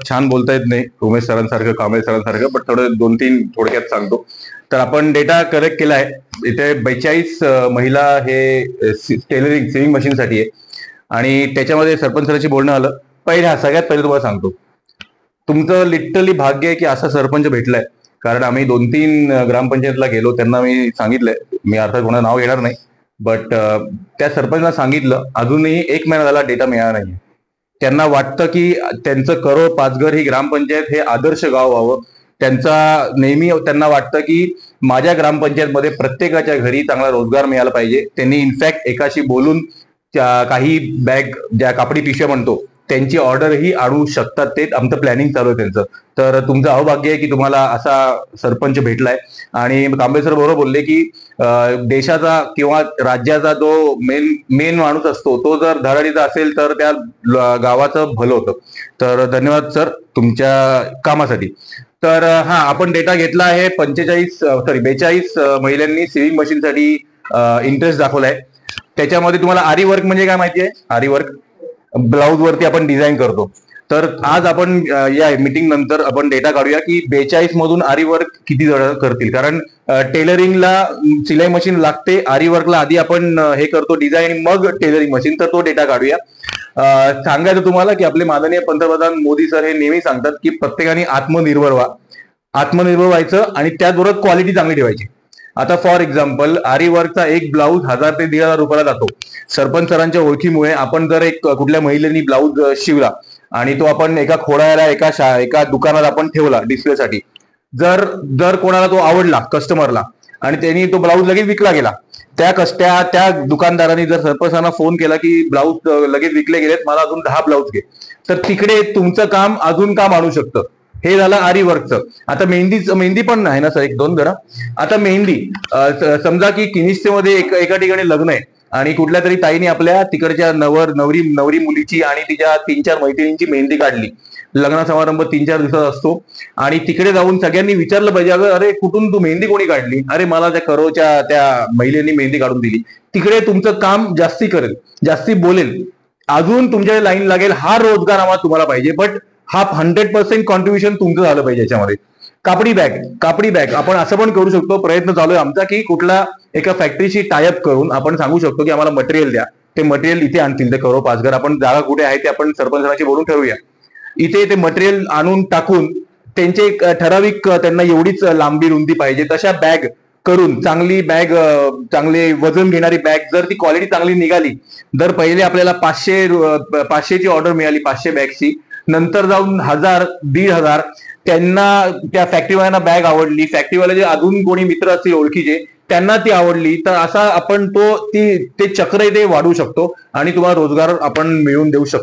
छान बोलता येत नाही उमेश सरांसारखं, कांबळे सरांसारखं, बट थोडं 2-3 थोडक्यात सांगतो. तर आपण डेटा कलेक्ट केला आहे. इथे 42 महिला हे टेलरिंग सिविंग मशीनसाठी आहे आणि त्याच्यामध्ये सरपंच सरांशी बोलणं आलं. सगळ्यात पहिले तुम्हाला सांगतो, तुमचं लिटरली भाग्य आहे की असा सरपंच भेटलाय. कारण आम्ही 2-3 ग्रामपंचायतला गेलो, त्यांना मी सांगितलंय, मी अर्थात कोणाचं नाव घेणार नाही, बट त्या सरपंचना सांगितलं, अजूनही 1 महिना झाला डेटा मिळाला नाही. त्यांना वाटतं की त्यांचं करोड पाचघर ही ग्रामपंचायत हे आदर्श गाव व्हावं. नेहमी त्यांना वाटतं की माझ्या ग्रामपंचायतमध्ये प्रत्येकाच्या घरी चांगला रोजगार मिळाला पाहिजे. त्यांनी इनफॅक्ट एकाशी बोलून काही बॅग, ज्या कापडी पिशव्या म्हणतो, त्यांची ऑर्डरही आणू शकतात. ते आमचं प्लॅनिंग चालू आहे त्यांचं. तर तुमचं अहोभाग्य आहे की तुम्हाला असा सरपंच भेटलाय. आणि कांबळे सर बरोबर बोलले की देशाचा किंवा राज्याचा जो मेन माणूस असतो, तो जर धडाडीचा असेल तर त्या गावाचं भलं होतं. तर धन्यवाद सर तुमच्या कामासाठी. तर आपण डेटा घेतला आहे. 42 महिलांनी सिविंग मशीनसाठी इंटरेस्ट दाखवलाय. त्याच्यामध्ये तुम्हाला आरी वर्क म्हणजे काय माहिती आहे? आरी वर्क ब्लाऊज वरती आपण डिझाईन करतो. तर आज आपण या मीटिंग नंतर आपण डेटा काढूया की 42 मधून आरी वर्क किती जण करतील. कारण टेलरिंगला सिलाई मशीन लागते, आरी वर्कला आधी आपण हे करतो डिझाईन, मग टेलरिंग मशीन. तर तो डेटा काढूया. सांगायचं तुम्हाला की आपले माननीय पंतप्रधान मोदी सर हे नेहमी सांगतात की प्रत्येकाने आत्मनिर्भर व्हायचं आणि त्याचबरोबर क्वालिटी चांगली ठेवायची. आता फॉर एक्झाम्पल आरी वर्कचा एक ब्लाऊज 1000 ते 1500 रुपयाला जातो. सरपंच सरांच्या ओळखीमुळे आपण जर एक कुठल्या महिलेनी ब्लाऊज शिवला आणि तो आपण एका खोडायला एका दुकानात आपण ठेवला डिस्प्लेसाठी, जर कोणाला तो आवडला कस्टमरला आणि त्यांनी तो ब्लाऊज लगेच विकला गेला, त्या दुकानदारांनी जर सरपंचांना फोन केला की ब्लाऊज लगेच विकले गेलेत, मला अजून 10 ब्लाऊज घे, तर तिकडे तुमचं काम अजून काम आणू शकतं. हे झालं आरी वर्कचं. आता मेहंदी पण आहे ना सर, 1-2 जरा. आता मेहंदी, समजा की किनिस्तेमध्ये एका ठिकाणी लग्न आहे आणि कुठल्या तरी ताईने आपल्या तिकडच्या नवरी मुलीची आणि तिच्या 3-4 मैत्रिणींची मेहंदी काढली. लग्न समारंभ 3-4 दिवसात असतो आणि तिकडे जाऊन सगळ्यांनी विचारलं पाहिजे, अरे कुठून तू मेहंदी कोणी काढली? अरे मला त्या करोच्या त्या महिलेनी मेहंदी काढून दिली. तिकडे तुमचं काम जास्ती करेल, जास्ती बोलेल, अजून तुमच्या लाईन लागेल. हा रोजगार आम्हाला तुम्हाला पाहिजे, बट हा 100% कॉन्ट्रीब्युशन तुमचं झालं पाहिजे याच्यामध्ये. कापडी बॅग आपण असं पण करू शकतो. प्रयत्न चालू आहे आमचा की कुठला एका फॅक्टरीशी टायअप करून आपण सांगू शकतो की आम्हाला मटेरियल द्या. ते मटेरियल इथे आणतील ते करो पाचघर. आपण जागा कुठे आहे ते आपण सरपंचांशी बोलून ठरवूया. इथे ते मटेरियल आणून टाकून त्यांचे ठराविक, त्यांना एवढीच लांबी रुंदी पाहिजे तशा बॅग करून, चांगली बॅग, चांगले वजन घेणारी बॅग, जर ती क्वालिटी चांगली निघाली, जर पहिले आपल्याला 500ची ऑर्डर मिळाली 500 बॅगची, नंतर जाऊन 1000-1500, त्यांना त्या फॅक्टरीवाल्यांना बॅग आवडली, फॅक्टरीवाले जे अजून कोणी मित्र असतील ओळखीचे त्यांना ती आवडली, तर असा आपण ते चक्र ते वाढवू शकतो आणि तुम्हाला रोजगार आपण मिळवून देऊ शकतो.